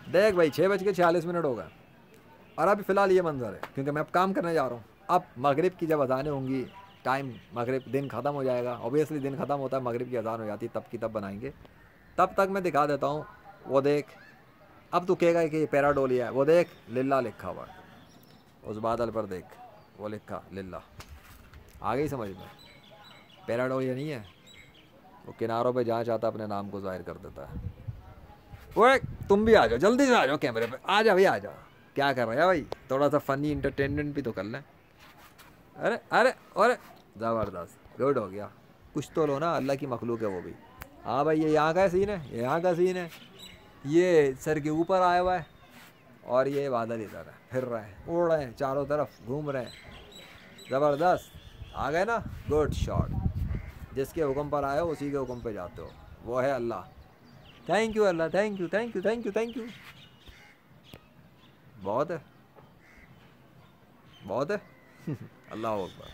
देख भाई 6:46 हो गए और अभी फ़िलहाल ये मंज़र है क्योंकि मैं अब काम करने जा रहा हूँ। अब मगरिब की जब अज़ानें होंगी, टाइम मगरिब दिन ख़त्म हो जाएगा, ऑब्वियसली दिन ख़त्म होता है, मगरिब की अज़ान हो जाती है, तब की तब बनाएंगे। तब तक मैं दिखा देता हूँ, वो देख। अब तू कहेगा कि ये पैराडोलिया है, वो देख लिल्ला लिखा हुआ है उस बादल पर, देख वो लिखा लिल्ला। आ गई समझ में? पैराडोलिया नहीं है, वो किनारों पे जहाँ चाहता अपने नाम को जाहिर कर देता है। ओए तुम भी आ जाओ, जल्दी से आ जाओ कैमरे पे, आ जाओ भाई आ जाओ। क्या कर रहे हैं भाई, थोड़ा सा फनी इंटरटेनमेंट भी तो कर लें। अरे अरे अरे, ज़बरदस्त, गुड हो गया। कुछ तो लो ना, अल्लाह की मखलूक है वो भी। हाँ भाई ये यहाँ का सीन है, ये यहाँ का सीन है। ये सर के ऊपर आया हुआ है और ये बादल इधर है, फिर रहे हैं, उड़ रहे हैं, चारों तरफ घूम रहे हैं। ज़बरदस्त, आ गए ना, गुड शॉट। जिसके हुक्म पर आए हो उसी के हुक्म पे जाते हो, वो है Allah. Thank you Allah, thank you thank you thank you thank you. बहुत है, बहुत है। अल्लाह अकबर।